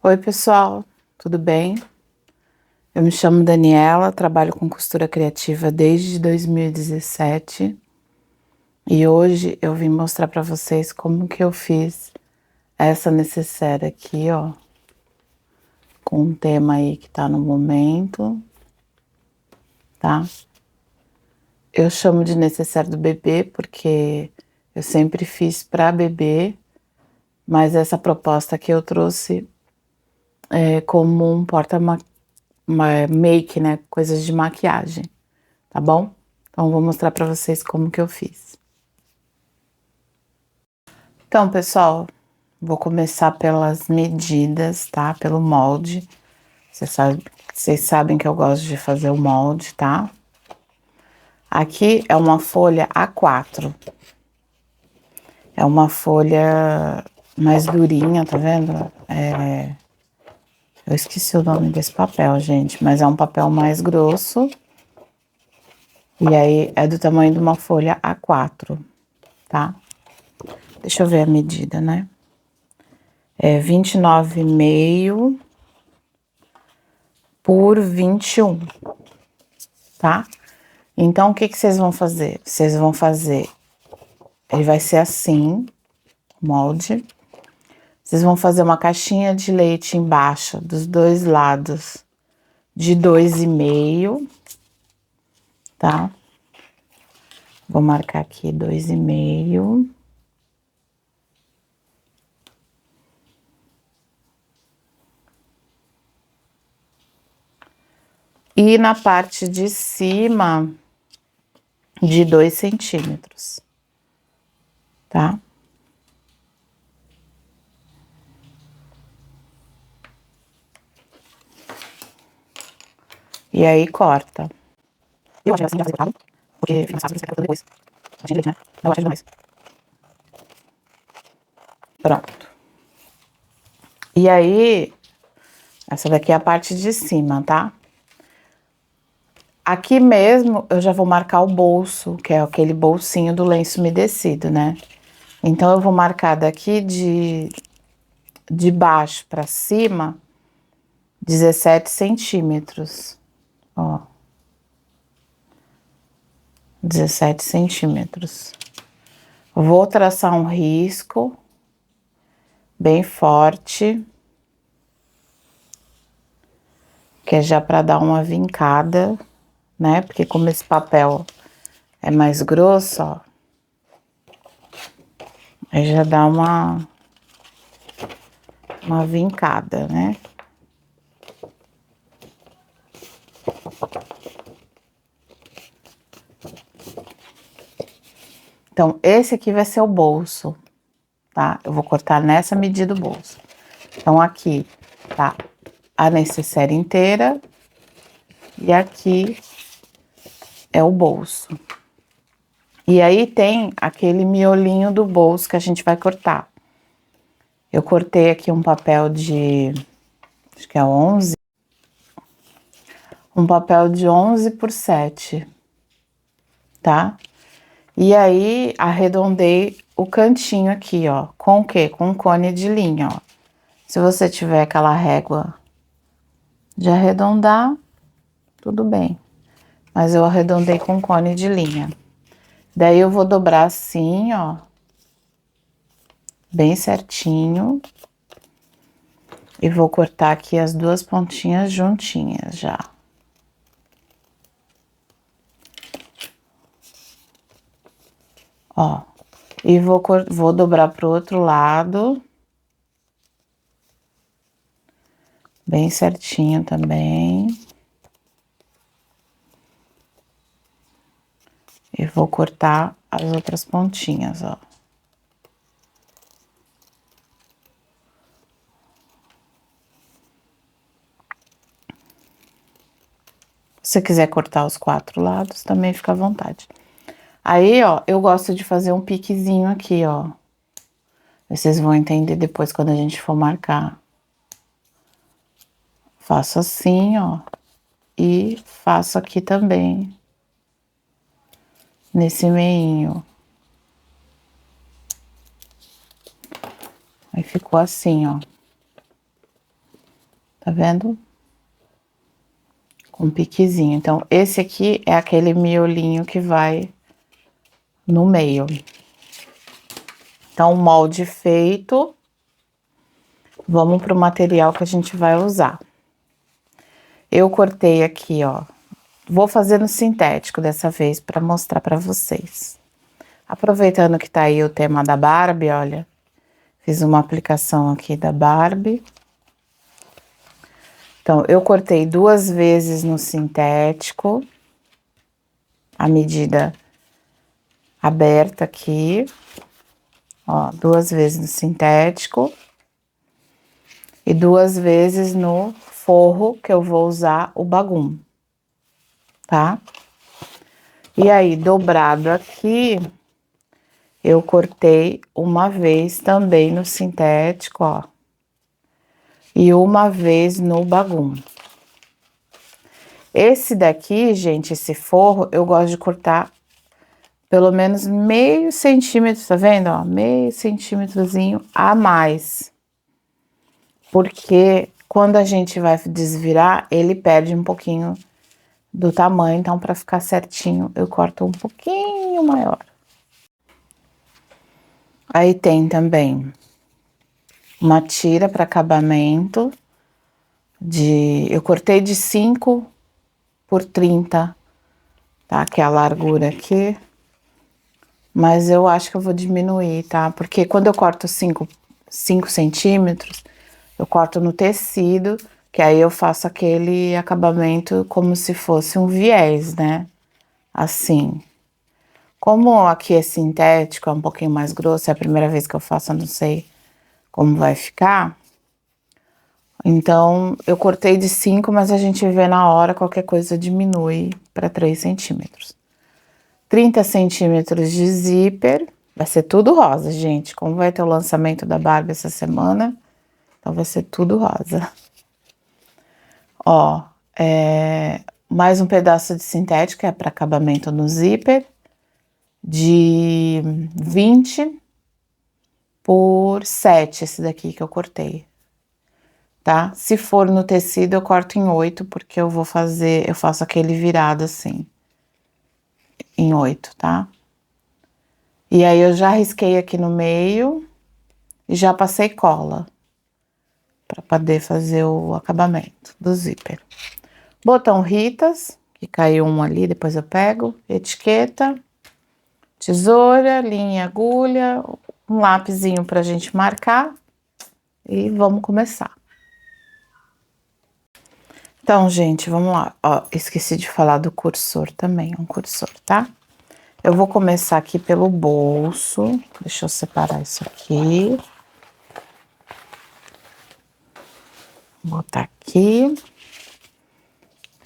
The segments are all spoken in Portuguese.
Oi, pessoal, tudo bem? Eu me chamo Daniela, trabalho com costura criativa desde 2017 e hoje eu vim mostrar para vocês como que eu fiz essa necessaire aqui, ó, com um tema aí que tá no momento, tá? Eu chamo de necessaire do bebê porque eu sempre fiz para bebê, mas essa proposta aqui eu trouxe como um make, né? Coisas de maquiagem, tá bom? Então, vou mostrar pra vocês como que eu fiz. Então, pessoal, vou começar pelas medidas, tá? Pelo molde. Vocês sabem que eu gosto de fazer o molde, tá? Aqui é uma folha A4. É uma folha mais durinha, tá vendo? Eu esqueci o nome desse papel, gente, mas é um papel mais grosso. E aí, é do tamanho de uma folha A4, tá? Deixa eu ver a medida, né? É 29,5 por 21, tá? Então, o que que vocês vão fazer? Vocês vão fazer, ele vai ser assim, molde. Vocês vão fazer uma caixinha de leite embaixo, dos dois lados, de 2,5, tá? Vou marcar aqui 2,5. E na parte de cima, de 2 centímetros, tá? E aí, corta. Eu acho que assim já vai ser porque fica mais fácil você cortando depois. A gente, né? Eu acho demais. Pronto. E aí, essa daqui é a parte de cima, tá? Aqui mesmo, eu já vou marcar o bolso, que é aquele bolsinho do lenço umedecido, né? Então, eu vou marcar daqui de baixo pra cima, 17 centímetros, ó. 17 centímetros. Vou traçar um risco bem forte, que é já pra dar uma vincada, né? Porque como esse papel é mais grosso, ó, aí já dá uma vincada, né? Então, esse aqui vai ser o bolso, tá? Eu vou cortar nessa medida o bolso. Então, aqui tá a necessaire inteira e aqui é o bolso. E aí tem aquele miolinho do bolso que a gente vai cortar. Eu cortei aqui um papel de, acho que é 11, um papel de 11 por 7, tá? E aí, arredondei o cantinho aqui, ó, com o quê? Com um cone de linha, ó. Se você tiver aquela régua de arredondar, tudo bem. Mas eu arredondei com cone de linha. Daí, eu vou dobrar assim, ó, bem certinho. E vou cortar aqui as duas pontinhas juntinhas já. Ó, e vou dobrar pro outro lado. Bem certinho também. E vou cortar as outras pontinhas, ó. Se você quiser cortar os 4 lados, também fica à vontade. Aí, ó, eu gosto de fazer um piquezinho aqui, ó. Vocês vão entender depois quando a gente for marcar. Faço assim, ó. E faço aqui também. Nesse meinho. Aí ficou assim, ó. Tá vendo? Com piquezinho. Então, esse aqui é aquele miolinho que vai no meio. Então, o molde feito, vamos pro material que a gente vai usar. Eu cortei aqui, ó. Vou fazer no sintético dessa vez para mostrar para vocês. Aproveitando que tá aí o tema da Barbie, olha. Fiz uma aplicação aqui da Barbie. Então, eu cortei 2 vezes no sintético. A medida aberta aqui. Ó, 2 vezes no sintético. E 2 vezes no forro, que eu vou usar o bagum. Tá? E aí, dobrado aqui, eu cortei uma vez também no sintético, ó. E uma vez no bagum. Esse daqui, gente, esse forro, eu gosto de cortar pelo menos meio centímetro, tá vendo, ó? Meio centímetrozinho a mais. Porque quando a gente vai desvirar, ele perde um pouquinho do tamanho, então para ficar certinho, eu corto um pouquinho maior. Aí tem também uma tira para acabamento eu cortei de 5 por 30, tá? Que é a largura aqui. Mas eu acho que eu vou diminuir, tá? Porque quando eu corto 5 centímetros, eu corto no tecido, que aí eu faço aquele acabamento como se fosse um viés, né? Assim. Como aqui é sintético, é um pouquinho mais grosso, é a primeira vez que eu faço, eu não sei como vai ficar. Então, eu cortei de 5, mas a gente vê na hora, qualquer coisa diminui para 3 centímetros. 30 centímetros de zíper, vai ser tudo rosa, gente. Como vai ter o lançamento da Barbie essa semana, então vai ser tudo rosa. Ó, mais um pedaço de sintética, é para acabamento no zíper, de 20 por 7, esse daqui que eu cortei, tá? Se for no tecido, eu corto em 8, porque eu faço aquele virado assim, em 8, tá? E aí eu já risquei aqui no meio e já passei cola para poder fazer o acabamento do zíper. Botão Ritas, que caiu um ali, depois eu pego, etiqueta, tesoura, linha, agulha, um lapisinho pra gente marcar e vamos começar. Então, gente, vamos lá. Ó, esqueci de falar do cursor também, um cursor, tá? Eu vou começar aqui pelo bolso. Deixa eu separar isso aqui. Vou botar aqui.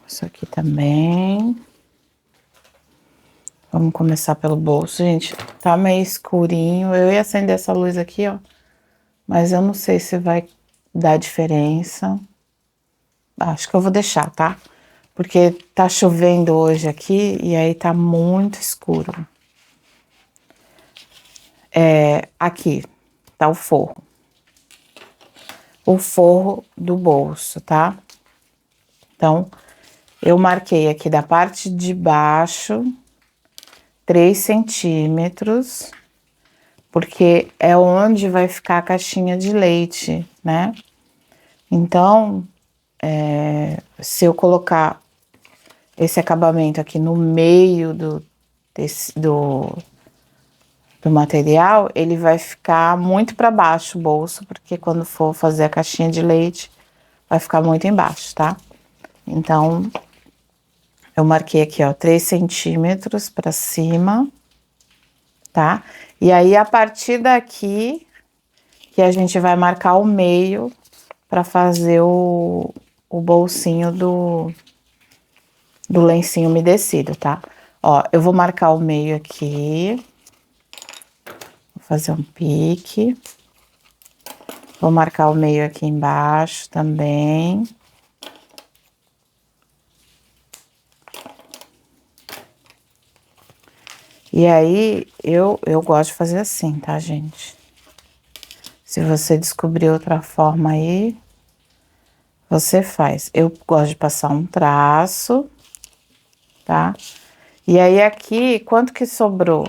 Isso aqui também. Vamos começar pelo bolso, gente. Tá meio escurinho. Eu ia acender essa luz aqui, ó. Mas eu não sei se vai dar diferença. Acho que eu vou deixar, tá? Porque tá chovendo hoje aqui e aí tá muito escuro. Aqui tá o forro. O forro do bolso, tá? Então, eu marquei aqui da parte de baixo 3 centímetros, porque é onde vai ficar a caixinha de leite, né? Então, se eu colocar esse acabamento aqui no meio do material, ele vai ficar muito para baixo o bolso, porque quando for fazer a caixinha de leite, vai ficar muito embaixo, tá? Então, eu marquei aqui, ó, 3 centímetros para cima, tá? E aí, a partir daqui, que a gente vai marcar o meio para fazer o bolsinho do lencinho umedecido, tá? Ó, eu vou marcar o meio aqui. Vou fazer um pique. Vou marcar o meio aqui embaixo também. E aí, eu gosto de fazer assim, tá, gente? Se você descobrir outra forma aí, você faz. Eu gosto de passar um traço, tá? E aí aqui, quanto que sobrou?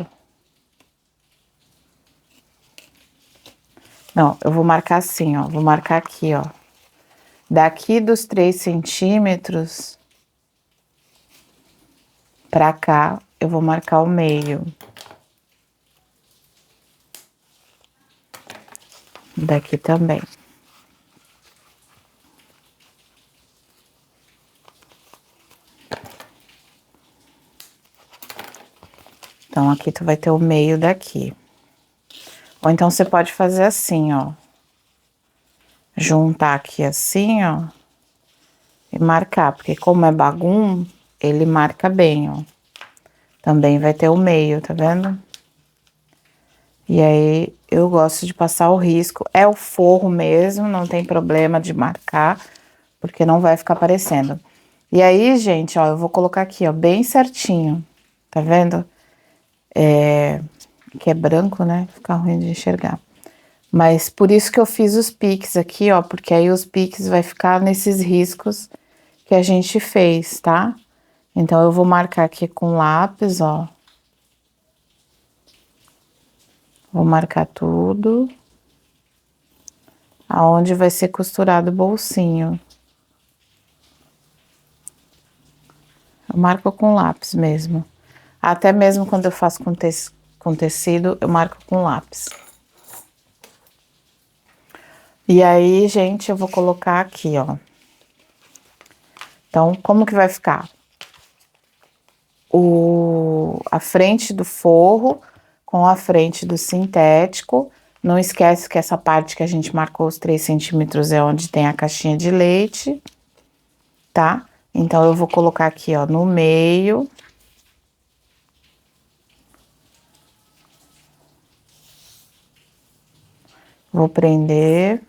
Não, eu vou marcar assim, ó. Vou marcar aqui, ó. Daqui dos 3 centímetros pra cá, eu vou marcar o meio. Daqui também. Então, aqui tu vai ter o meio daqui. Ou então, você pode fazer assim, ó. Juntar aqui assim, ó. E marcar, porque como é bagum, ele marca bem, ó. Também vai ter o meio, tá vendo? E aí, eu gosto de passar o risco. É o forro mesmo, não tem problema de marcar, porque não vai ficar aparecendo. E aí, gente, ó, eu vou colocar aqui, ó, bem certinho. Tá vendo? Que é branco, né? Fica ruim de enxergar. Mas por isso que eu fiz os piques aqui, ó, porque aí os piques vai ficar nesses riscos que a gente fez, tá? Então, eu vou marcar aqui com lápis, ó. Vou marcar tudo. Aonde vai ser costurado o bolsinho. Eu marco com lápis mesmo. Até mesmo quando eu faço com tecido, eu marco com lápis. E aí, gente, eu vou colocar aqui, ó. Então, como que vai ficar? A frente do forro com a frente do sintético. Não esquece que essa parte que a gente marcou os 3 centímetros é onde tem a caixinha de leite, tá? Então, eu vou colocar aqui, ó, no meio. Vou prender.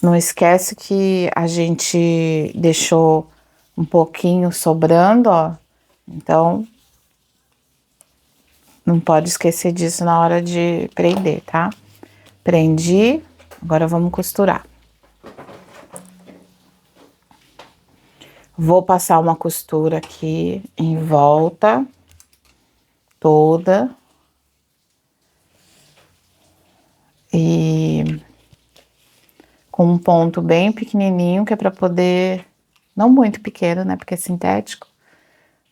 Não esquece que a gente deixou um pouquinho sobrando, ó. Então, não pode esquecer disso na hora de prender, tá? Prendi, agora vamos costurar. Vou passar uma costura aqui em volta toda. E com um ponto bem pequenininho, que é para poder, não muito pequeno, né, porque é sintético,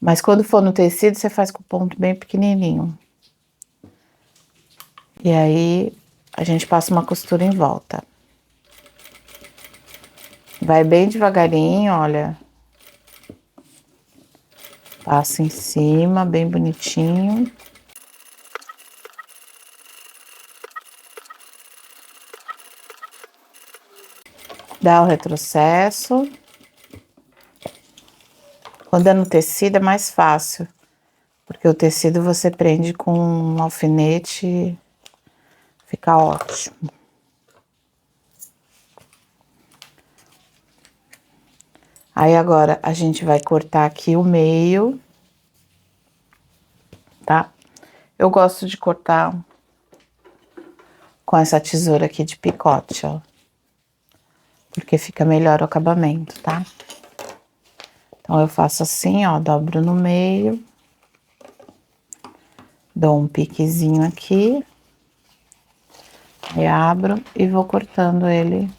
mas quando for no tecido, você faz com ponto bem pequenininho. E aí, a gente passa uma costura em volta. Vai bem devagarinho, olha. Passa em cima, bem bonitinho. Dá o retrocesso. Quando é no tecido é mais fácil, porque o tecido você prende com um alfinete, fica ótimo. Aí agora a gente vai cortar aqui o meio, tá? Eu gosto de cortar com essa tesoura aqui de picote, ó. Porque fica melhor o acabamento, tá? Então, eu faço assim, ó, dobro no meio. Dou um piquezinho aqui. Aí abro e vou cortando ele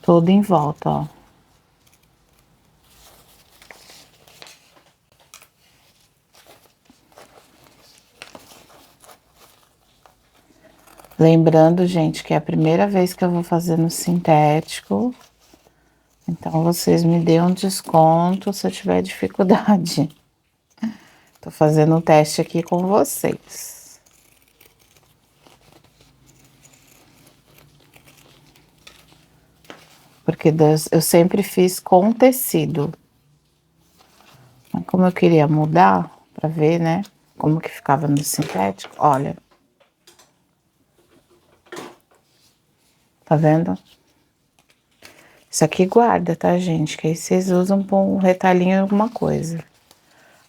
todo em volta, ó. Lembrando, gente, que é a primeira vez que eu vou fazer no sintético. Então, vocês me dêem um desconto se eu tiver dificuldade. Tô fazendo um teste aqui com vocês. Porque eu sempre fiz com tecido. Mas como eu queria mudar, pra ver, né, como que ficava no sintético, olha. Tá vendo? Isso aqui guarda, tá, gente? Que aí vocês usam pra um retalhinho em alguma coisa.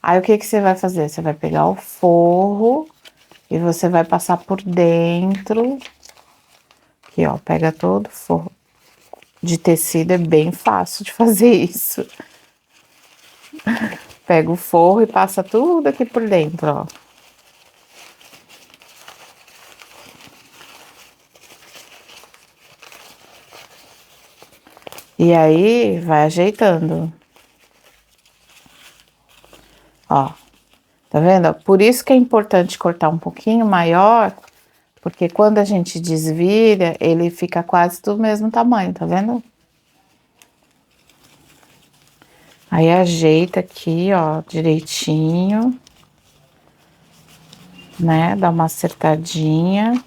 Aí, o que que você vai fazer? Você vai pegar o forro e você vai passar por dentro, Aqui, ó, pega todo o forro de tecido, é bem fácil de fazer isso. Pega o forro e passa tudo aqui por dentro, ó. E aí, vai ajeitando. Ó, tá vendo? Por isso que é importante cortar um pouquinho maior, porque quando a gente desvira, ele fica quase do mesmo tamanho, tá vendo? Aí ajeita aqui, ó, direitinho, né? Dá uma acertadinha.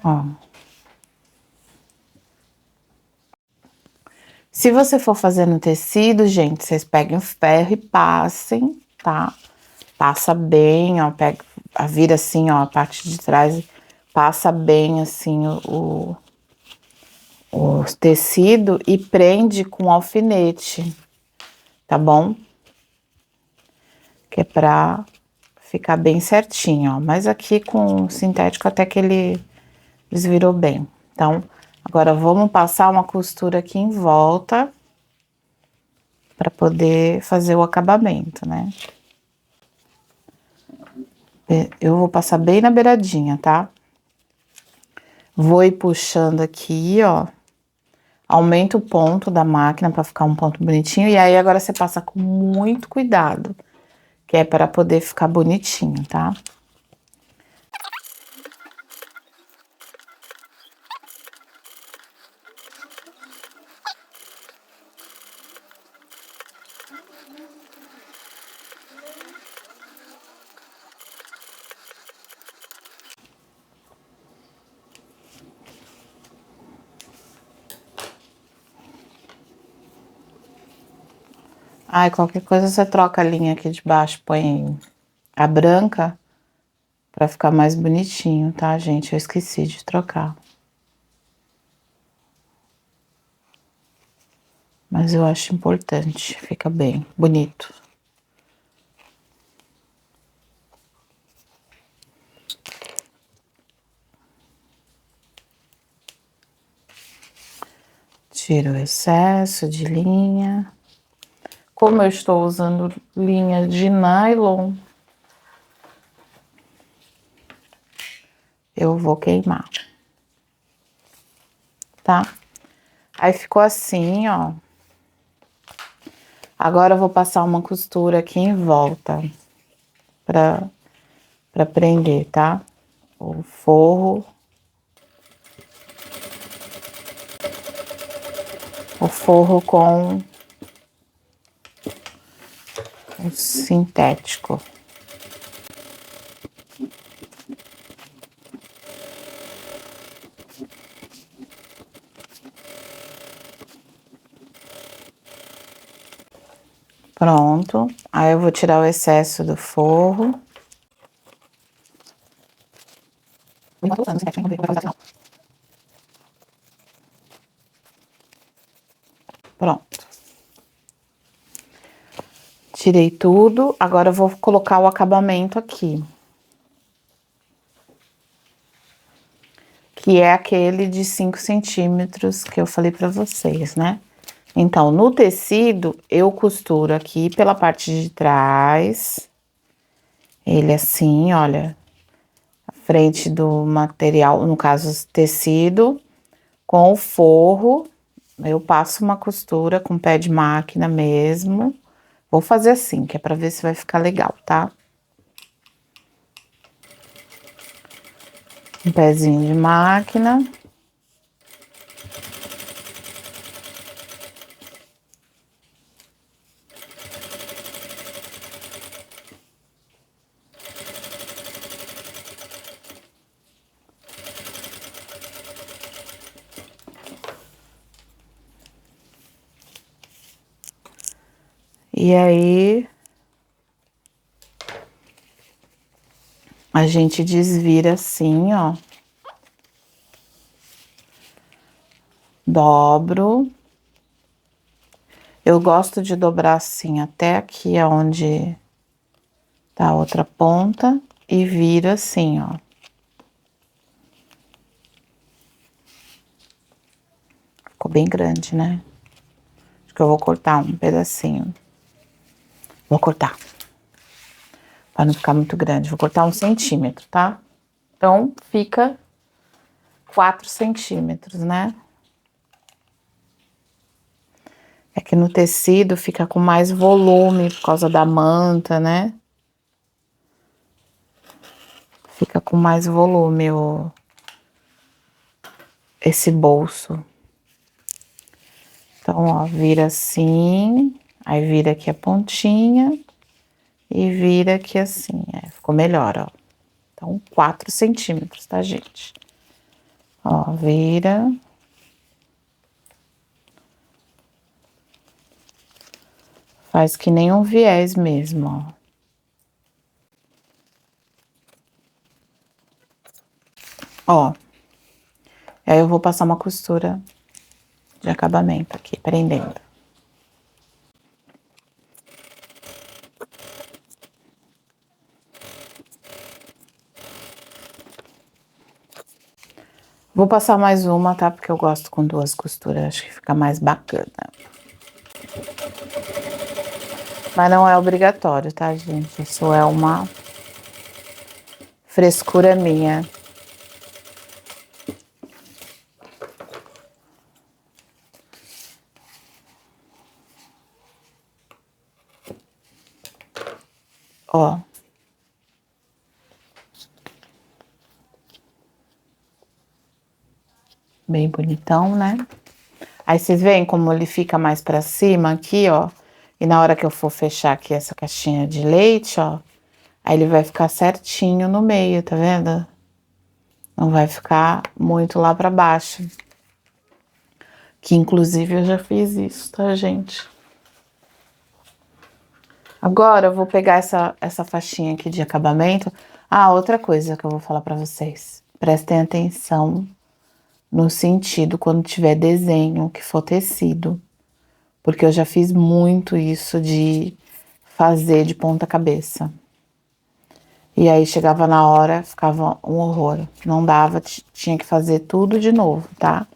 Ó. Se você for fazer no tecido, gente, vocês peguem o ferro e passem, tá? Passa bem, ó, pega, vira assim, ó, a parte de trás, passa bem assim o tecido e prende com alfinete, tá bom? Que é pra ficar bem certinho, ó. Mas aqui com o sintético até que ele desvirou bem. Então, agora vamos passar uma costura aqui em volta para poder fazer o acabamento, né? Eu vou passar bem na beiradinha, tá? Vou ir puxando aqui, ó. Aumenta o ponto da máquina para ficar um ponto bonitinho. E aí, agora você passa com muito cuidado, que é para poder ficar bonitinho, tá? Ai, qualquer coisa você troca a linha aqui de baixo, põe a branca pra ficar mais bonitinho, tá, gente? Eu esqueci de trocar. Mas eu acho importante, fica bem bonito. Tiro o excesso de linha. Como eu estou usando linha de nylon, eu vou queimar, tá? Aí ficou assim, ó. Agora eu vou passar uma costura aqui em volta pra prender, tá? O forro. O forro com o sintético. Pronto. Aí eu vou tirar o excesso do forro. Pronto. Tirei tudo. Agora eu vou colocar o acabamento aqui. Que é aquele de 5 centímetros que eu falei pra vocês, né? Então, no tecido, eu costuro aqui pela parte de trás. Ele assim, olha. A frente do material, no caso, tecido, com o forro. Eu passo uma costura com pé de máquina mesmo. Vou fazer assim, que é pra ver se vai ficar legal, tá? Um pezinho de máquina. E aí, a gente desvira assim, ó. Dobro. Eu gosto de dobrar assim até aqui onde tá a outra ponta e vira assim, ó. Ficou bem grande, né? Acho que eu vou cortar um pedacinho. Vou cortar. Pra não ficar muito grande. Vou cortar 1 centímetro, tá? Então, fica 4 centímetros, né? É que no tecido fica com mais volume por causa da manta, né? Fica com mais volume esse bolso. Então, ó, vira assim, aí vira aqui a pontinha e vira aqui assim, ficou melhor, ó. Então, 4 centímetros, tá, gente? Ó, vira. Faz que nem um viés mesmo, ó. Ó, e aí eu vou passar uma costura de acabamento aqui, prendendo. Vou passar mais uma, tá? Porque eu gosto com 2 costuras, acho que fica mais bacana. Mas não é obrigatório, tá, gente? Isso é uma frescura minha. Ó. Bem bonitão, né? Aí vocês veem como ele fica mais pra cima aqui, ó. E na hora que eu for fechar aqui essa caixinha de leite, ó. Aí ele vai ficar certinho no meio, tá vendo? Não vai ficar muito lá pra baixo. Que inclusive eu já fiz isso, tá, gente? Agora eu vou pegar essa faixinha aqui de acabamento. Ah, outra coisa que eu vou falar pra vocês. Prestem atenção no sentido quando tiver desenho que for tecido. Porque eu já fiz muito isso de fazer de ponta cabeça. E aí chegava na hora, ficava um horror. Não dava, tinha que fazer tudo de novo, tá?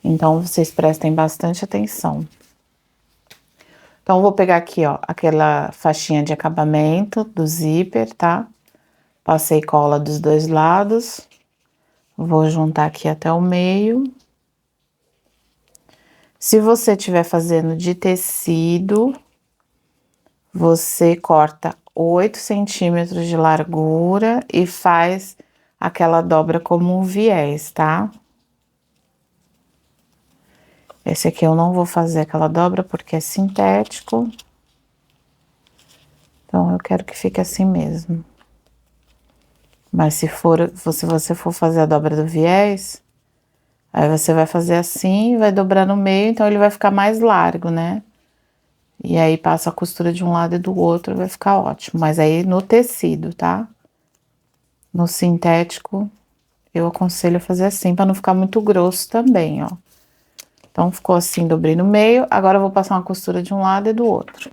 Então vocês prestem bastante atenção. Então eu vou pegar aqui, ó, aquela faixinha de acabamento do zíper, tá? Passei cola dos 2 lados. Vou juntar aqui até o meio. Se você estiver fazendo de tecido, você corta 8 centímetros de largura e faz aquela dobra como um viés, tá? Esse aqui eu não vou fazer aquela dobra porque é sintético. Então, eu quero que fique assim mesmo. Mas se você for fazer a dobra do viés, aí você vai fazer assim, vai dobrar no meio, então ele vai ficar mais largo, né? E aí passa a costura de um lado e do outro, vai ficar ótimo. Mas aí no tecido, tá? No sintético, eu aconselho a fazer assim, pra não ficar muito grosso também, ó. Então, ficou assim, dobrei no meio. Agora eu vou passar uma costura de um lado e do outro.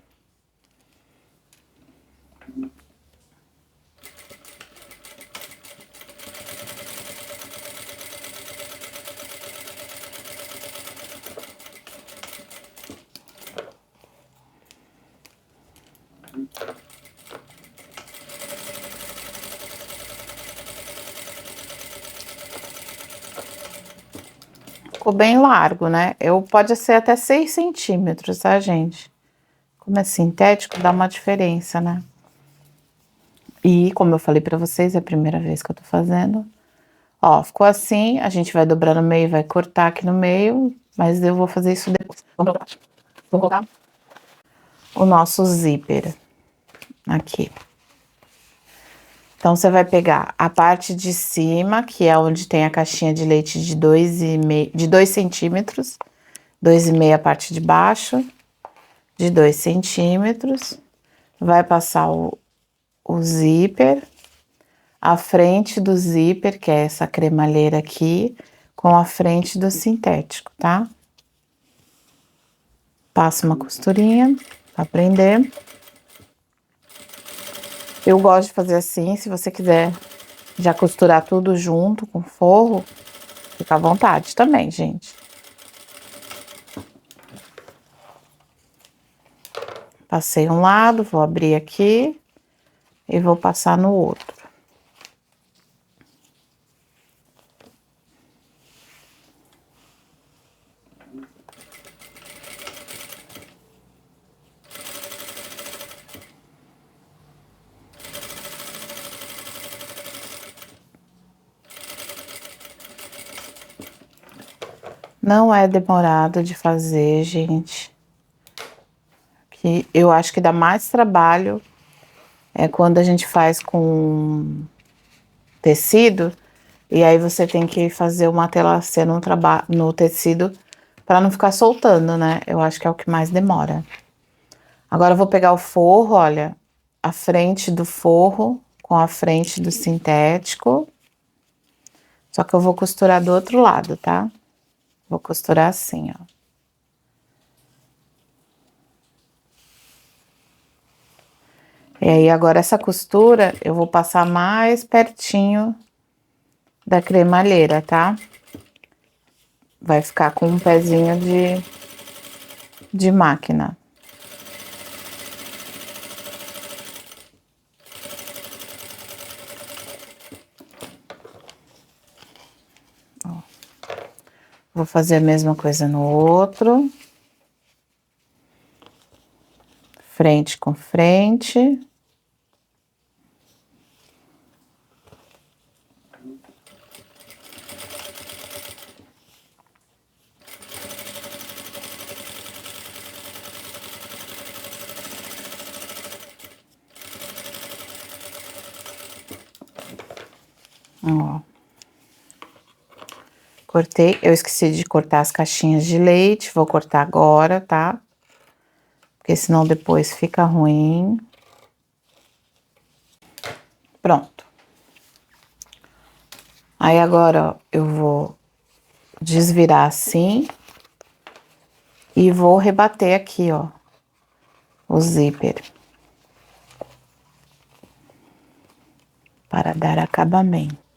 Ficou bem largo, né? Pode ser até 6 centímetros, tá, gente? Como é sintético, dá uma diferença, né? E, como eu falei pra vocês, é a primeira vez que eu tô fazendo. Ó, ficou assim, a gente vai dobrar no meio, vai cortar aqui no meio, mas eu vou fazer isso depois. Vamos pra baixo. Vou colocar o nosso zíper aqui. Então, você vai pegar a parte de cima, que é onde tem a caixinha de leite de 2 centímetros, 2,5 a parte de baixo, de 2 centímetros. Vai passar o zíper, a frente do zíper, que é essa cremalheira aqui, com a frente do sintético, tá? Passo uma costurinha pra prender. Eu gosto de fazer assim, se você quiser já costurar tudo junto com forro, fica à vontade também, gente. Passei um lado, vou abrir aqui e vou passar no outro. Não é demorado de fazer, gente. Que eu acho que dá mais trabalho quando a gente faz com tecido e aí você tem que fazer uma telacê no tecido para não ficar soltando, né? Eu acho que é o que mais demora. Agora eu vou pegar o forro, olha, a frente do forro com a frente do sintético. Só que eu vou costurar do outro lado, tá? Vou costurar assim, ó. E aí, agora essa costura eu vou passar mais pertinho da cremalheira, tá? Vai ficar com um pezinho de máquina. Ó. Vou fazer a mesma coisa no outro. Frente com frente. Ó. Cortei, eu esqueci de cortar as caixinhas de leite, vou cortar agora, tá? Porque senão depois fica ruim. Pronto. Aí agora, ó, eu vou desvirar assim e vou rebater aqui, ó, o zíper. Para dar acabamento.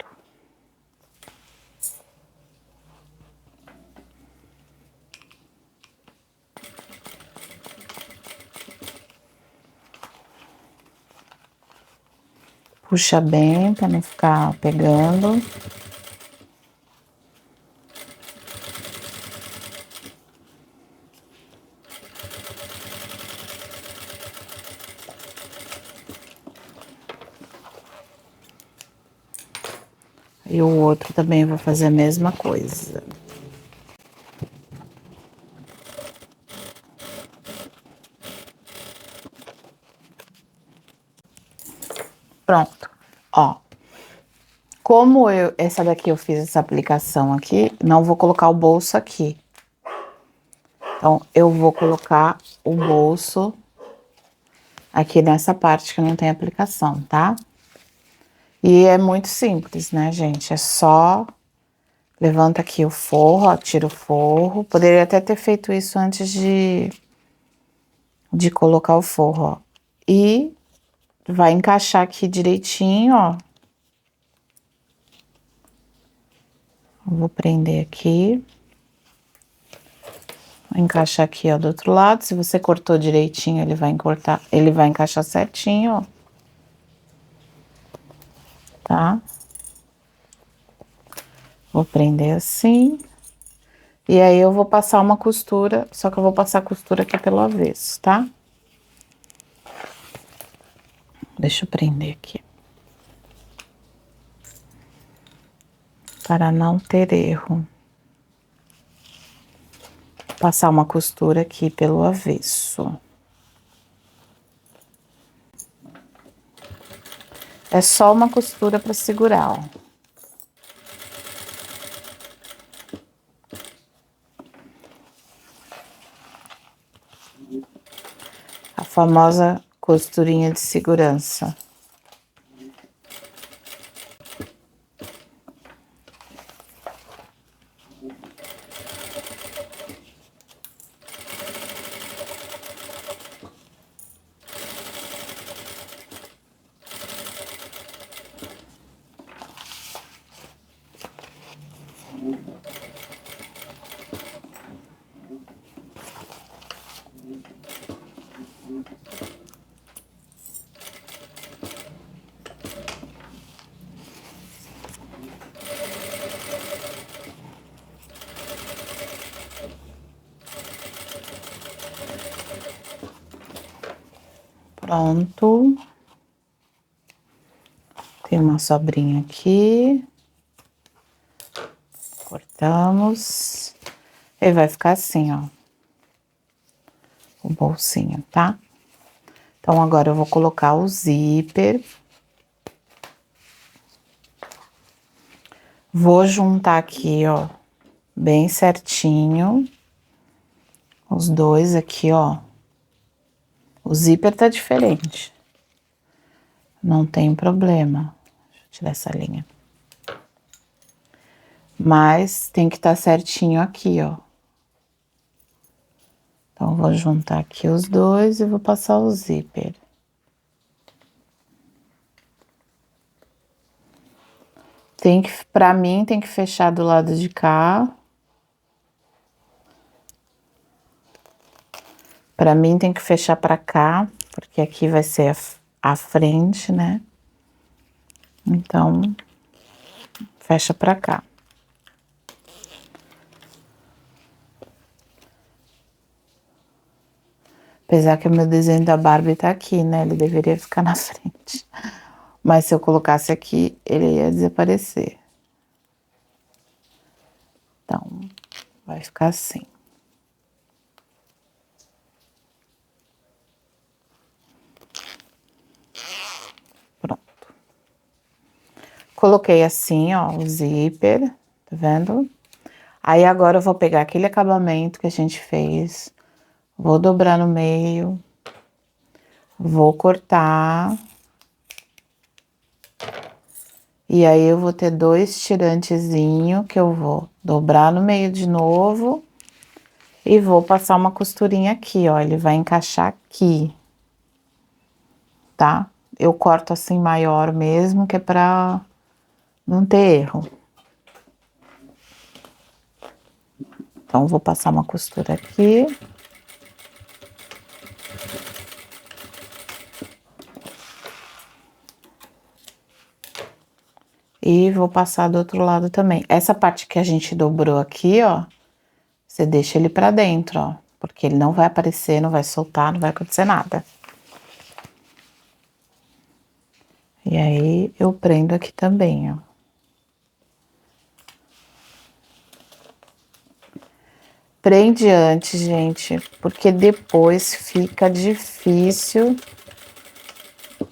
Puxa bem para não ficar pegando. E o outro também vou fazer a mesma coisa. Pronto, ó. Como essa daqui eu fiz essa aplicação aqui, não vou colocar o bolso aqui. Então, eu vou colocar o bolso aqui nessa parte que não tem aplicação, tá? E é muito simples, né, gente? É só levanta aqui o forro, ó, tira o forro. Poderia até ter feito isso antes de colocar o forro, ó. E vai encaixar aqui direitinho, ó. Vou prender aqui. Vou encaixar aqui, ó, do outro lado. Se você cortou direitinho, ele vai encaixar certinho, ó. Tá? Vou prender assim. E aí eu vou passar uma costura, só que eu vou passar a costura aqui pelo avesso, tá? Deixa eu prender aqui. Para não ter erro. Passar uma costura aqui pelo avesso. É só uma costura para segurar, ó. A famosa costurinha de segurança. Pronto. Tem uma sobrinha aqui. Cortamos. E vai ficar assim, ó. O bolsinho, tá? Então, agora eu vou colocar o zíper. Vou juntar aqui, ó, bem certinho. Os dois aqui, ó. O zíper tá diferente. Não tem problema. Deixa eu tirar essa linha. Mas tem que estar certinho aqui, ó. Então, vou juntar aqui os dois e vou passar o zíper. Pra mim, tem que fechar do lado de cá. Pra mim, tem que fechar pra cá, porque aqui vai ser a frente, né? Então, fecha pra cá. Apesar que o meu desenho da Barbie tá aqui, né? Ele deveria ficar na frente. Mas se eu colocasse aqui, ele ia desaparecer. Então, vai ficar assim. Pronto. Coloquei assim, ó, o zíper, tá vendo? Aí agora eu vou pegar aquele acabamento que a gente fez, vou dobrar no meio, vou cortar. E aí eu vou ter dois tirantezinhos que eu vou dobrar no meio de novo e vou passar uma costurinha aqui, ó, ele vai encaixar aqui, tá? Eu corto assim maior mesmo, que é pra não ter erro. Então, vou passar uma costura aqui. E vou passar do outro lado também. Essa parte que a gente dobrou aqui, ó, você deixa ele pra dentro, ó, porque ele não vai aparecer, não vai soltar, não vai acontecer nada. E aí, eu prendo aqui também, ó. Prende antes, gente, porque depois fica difícil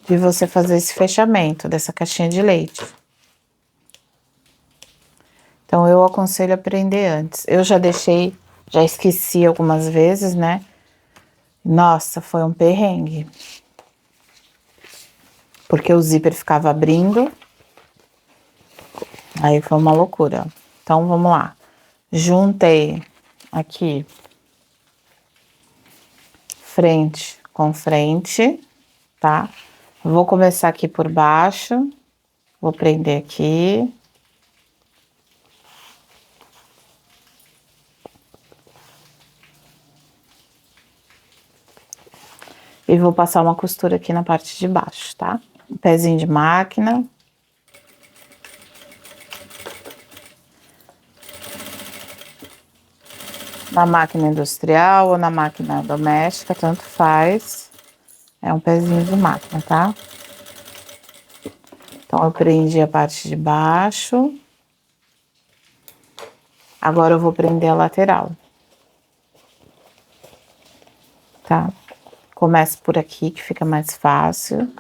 de você fazer esse fechamento dessa caixinha de leite. Então, eu aconselho a prender antes. Eu já deixei, já esqueci algumas vezes, né? Nossa, foi um perrengue. Porque o zíper ficava abrindo. Aí foi uma loucura. Então, vamos lá. Juntei aqui frente com frente, tá? Vou começar aqui por baixo. Vou prender aqui. E vou passar uma costura aqui na parte de baixo, tá? Um pezinho de máquina. Na máquina industrial ou na máquina doméstica, tanto faz. É um pezinho de máquina, tá? Então, eu prendi a parte de baixo. Agora eu vou prender a lateral. Tá? Começo por aqui, que fica mais fácil.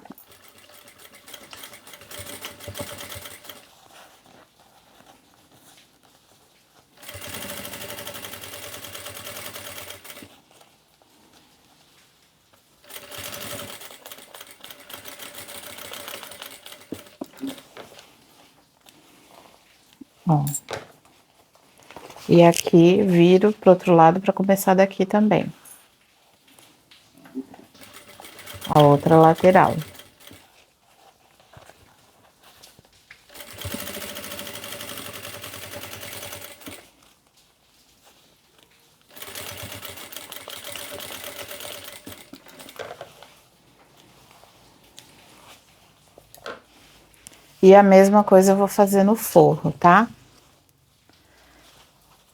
Ó. E aqui, viro pro outro lado para começar daqui também. A outra lateral. E a mesma coisa eu vou fazer no forro, tá?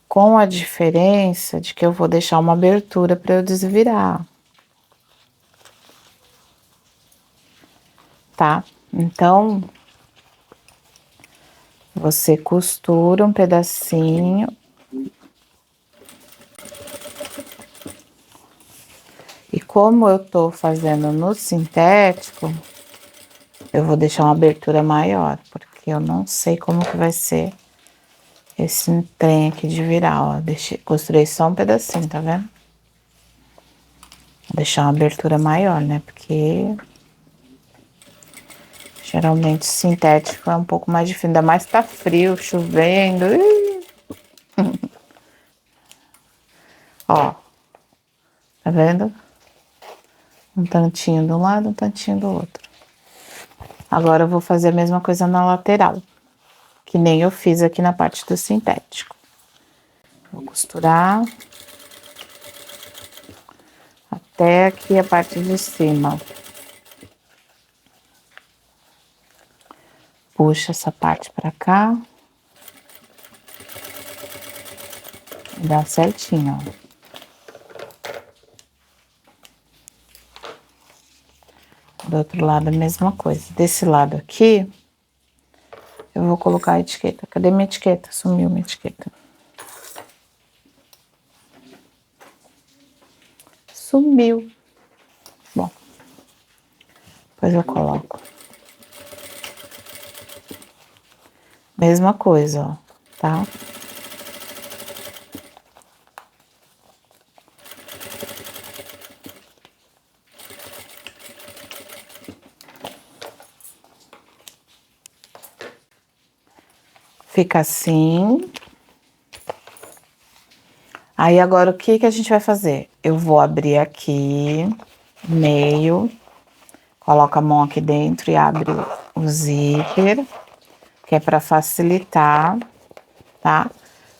Com a diferença de que eu vou deixar uma abertura para eu desvirar. tá? Então, você costura um pedacinho. E como eu tô fazendo no sintético, eu vou deixar uma abertura maior, porque eu não sei como que vai ser esse trem aqui de virar, ó. Costurei só um pedacinho, tá vendo? Vou deixar uma abertura maior, né? Porque geralmente o sintético é um pouco mais difícil, ainda mais tá frio, chovendo. Ó, tá vendo? Um tantinho de um lado, um tantinho do outro. Agora eu vou fazer a mesma coisa na lateral, que nem eu fiz aqui na parte do sintético. Vou costurar até aqui a parte de cima. Puxa essa parte pra cá. E dá certinho, ó. Do outro lado a mesma coisa. Desse lado aqui, eu vou colocar a etiqueta. Cadê minha etiqueta? Sumiu minha etiqueta. Sumiu. Bom, depois eu coloco. Mesma coisa, ó, tá? Fica assim. Aí agora o que que a gente vai fazer? Eu vou abrir aqui, meio, coloca a mão aqui dentro e abre o zíper, que é para facilitar, tá?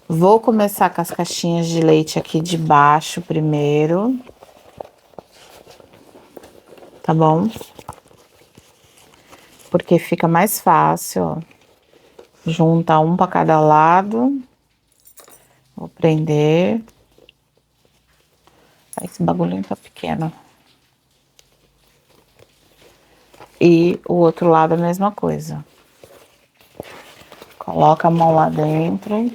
Vou começar com as caixinhas de leite aqui de baixo primeiro, tá bom? Porque fica mais fácil, ó. Junta um para cada lado. Vou prender. Esse bagulhinho tá pequeno. E o outro lado a mesma coisa. Coloca a mão lá dentro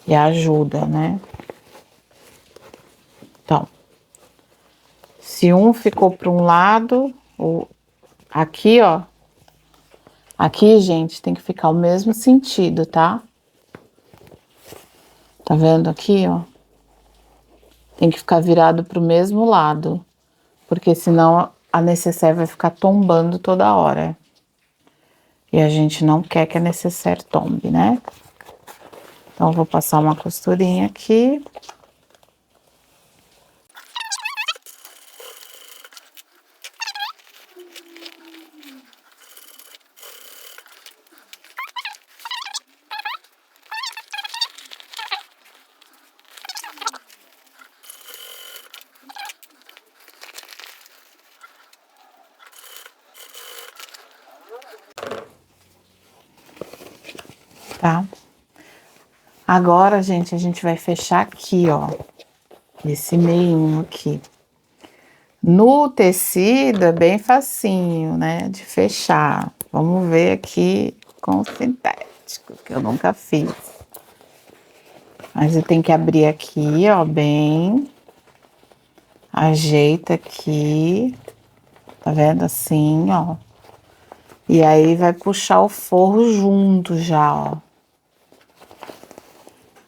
e ajuda, né? Então, se um ficou para um lado, aqui, ó. Aqui, gente, tem que ficar o mesmo sentido, tá? Tá vendo aqui, ó? Tem que ficar virado pro mesmo lado, porque senão a necessaire vai ficar tombando toda hora. E a gente não quer que a necessaire tombe, né? Então, eu vou passar uma costurinha aqui. Tá? Agora, gente, a gente vai fechar aqui, ó. Esse meinho aqui. No tecido é bem facinho, né? De fechar. Vamos ver aqui com o sintético, que eu nunca fiz. Mas eu tenho que abrir aqui, ó, bem. Ajeita aqui. Tá vendo? Assim, ó. E aí vai puxar o forro junto já, ó.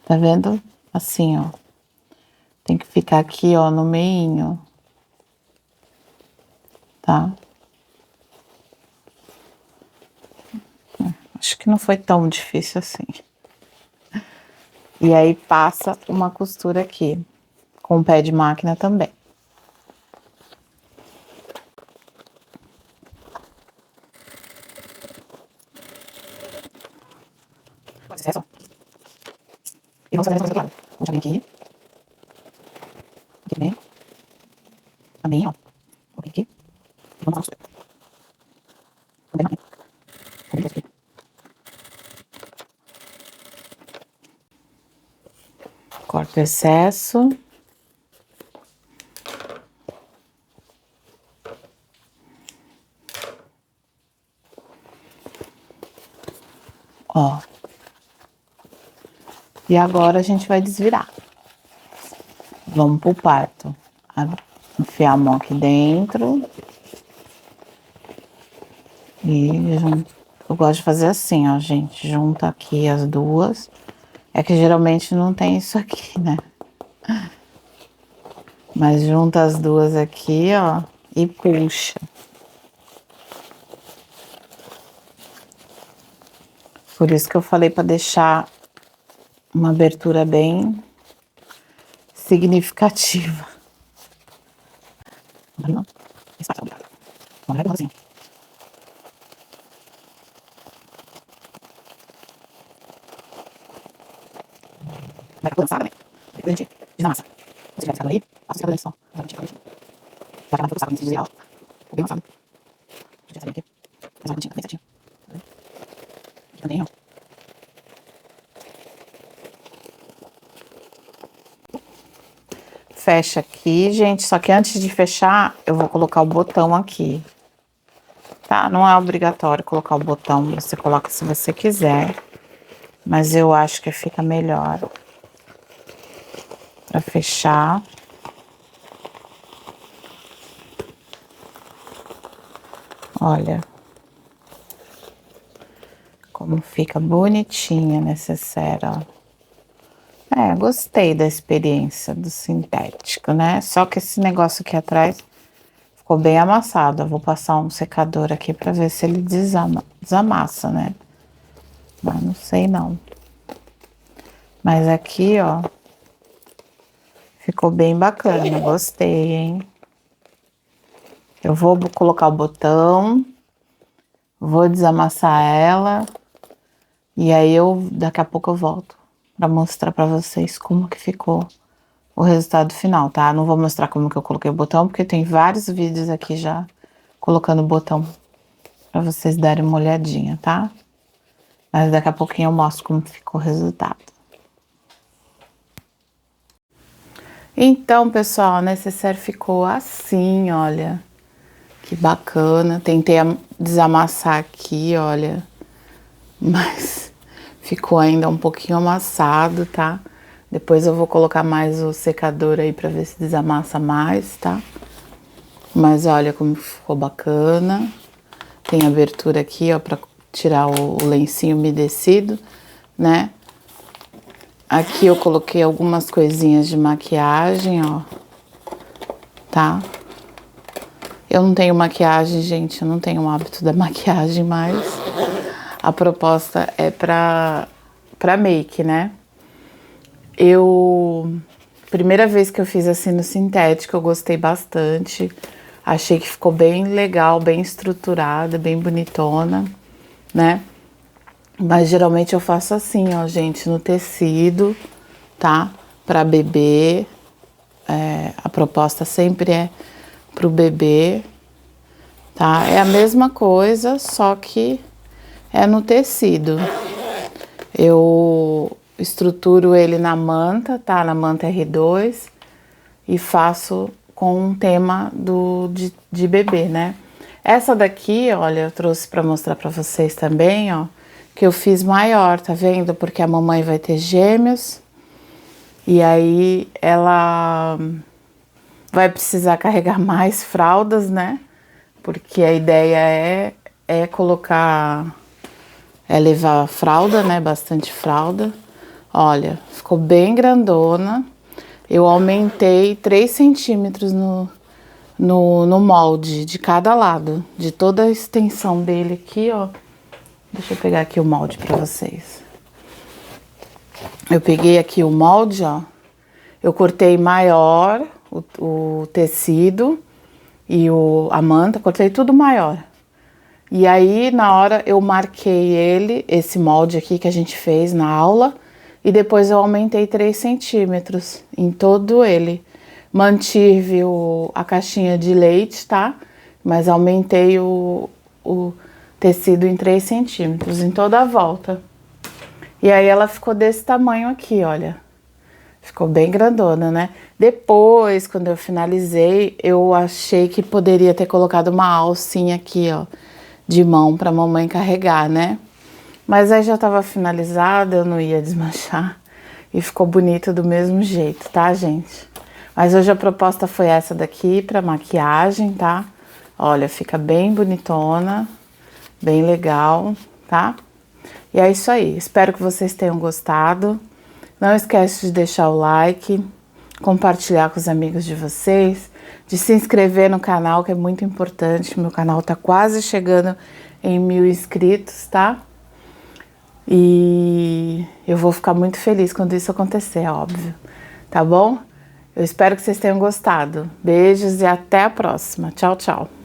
Tá vendo? Assim, ó. Tem que ficar aqui, ó, no meinho. Tá? Acho que não foi tão difícil assim. E aí passa uma costura aqui, com o pé de máquina também. E vamos fazer a mesma coisa do outro lado. Vamos abrir aqui. Aqui também. Também, ó. Vou abrir aqui. E vamos lá, costura. Também máquina. Vou abrir aqui. Corta o excesso. Ó. E agora a gente vai desvirar. Vamos pro parto. Enfiar a mão aqui dentro. E eu gosto de fazer assim, ó, gente. Junta aqui as duas. É que geralmente não tem isso aqui, né? Mas junta as duas aqui, ó. E puxa. Por isso que eu falei para deixar uma abertura bem significativa. Não, não é assim. Vai lançar, né? Depois a gente desamassa. Se tiver aí, passa a só. Vai acabar tudo sábado, ideal. Bem amassado. Deixa eu sair aqui. Faz uma pontinha bem certinho. Aqui também, ó. Fecha aqui, gente. Só que antes de fechar, eu vou colocar o botão aqui. Tá? Não é obrigatório colocar o botão. Você coloca se você quiser. Mas eu acho que fica melhor. Pra fechar. Olha. Como fica bonitinha, necessária, ó. Gostei da experiência do sintético, né? Só que esse negócio aqui atrás ficou bem amassado. Eu vou passar um secador aqui pra ver se ele desamassa, né? Mas não sei não. Mas aqui, ó, ficou bem bacana. Gostei, hein? Eu vou colocar o botão, vou desamassar ela e aí daqui a pouco eu volto pra mostrar pra vocês como que ficou o resultado final, tá? Não vou mostrar como que eu coloquei o botão, porque tem vários vídeos aqui já colocando o botão pra vocês darem uma olhadinha, tá? Mas daqui a pouquinho eu mostro como ficou o resultado. Então, pessoal, o necessaire ficou assim, olha. Que bacana. Tentei desamassar aqui, olha. Mas ficou ainda um pouquinho amassado, tá? Depois eu vou colocar mais o secador aí pra ver se desamassa mais, tá? Mas olha como ficou bacana. Tem abertura aqui, ó, pra tirar o lencinho umedecido, né? Aqui eu coloquei algumas coisinhas de maquiagem, ó. Tá? Eu não tenho maquiagem, gente. Eu não tenho o hábito da maquiagem, mas a proposta é pra make, né? Primeira vez que eu fiz assim no sintético, eu gostei bastante. Achei que ficou bem legal, bem estruturada, bem bonitona, né? Mas geralmente eu faço assim, ó, gente, no tecido, tá? Pra bebê. A proposta sempre é pro bebê, tá? É a mesma coisa, só que é no tecido. Eu estruturo ele na manta, tá? Na manta R2 e faço com um tema de bebê, né? Essa daqui, olha, eu trouxe pra mostrar pra vocês também, ó, que eu fiz maior, tá vendo? Porque a mamãe vai ter gêmeos e aí ela vai precisar carregar mais fraldas, né? Porque a ideia é colocar, levar fralda, né? Bastante fralda. Olha, ficou bem grandona. Eu aumentei 3 centímetros no molde de cada lado, de toda a extensão dele aqui, ó. Deixa eu pegar aqui o molde pra vocês. Eu peguei aqui o molde, ó. Eu cortei maior o tecido e a manta, cortei tudo maior. E aí, na hora, eu marquei esse molde aqui que a gente fez na aula, e depois eu aumentei 3 centímetros em todo ele. Mantive a caixinha de leite, tá? Mas aumentei o tecido em 3 centímetros em toda a volta. E aí ela ficou desse tamanho aqui, olha. Ficou bem grandona, né? Depois, quando eu finalizei, eu achei que poderia ter colocado uma alcinha aqui, ó, de mão pra mamãe carregar, né? Mas aí já tava finalizado, eu não ia desmanchar. E ficou bonito do mesmo jeito, tá, gente? Mas hoje a proposta foi essa daqui pra maquiagem, tá? Olha, fica bem bonitona, bem legal, tá? E é isso aí, espero que vocês tenham gostado. Não esquece de deixar o like, compartilhar com os amigos de vocês, de se inscrever no canal, que é muito importante. Meu canal tá quase chegando em 1000 inscritos, tá? E eu vou ficar muito feliz quando isso acontecer, é óbvio. Tá bom? Eu espero que vocês tenham gostado. Beijos e até a próxima. Tchau, tchau.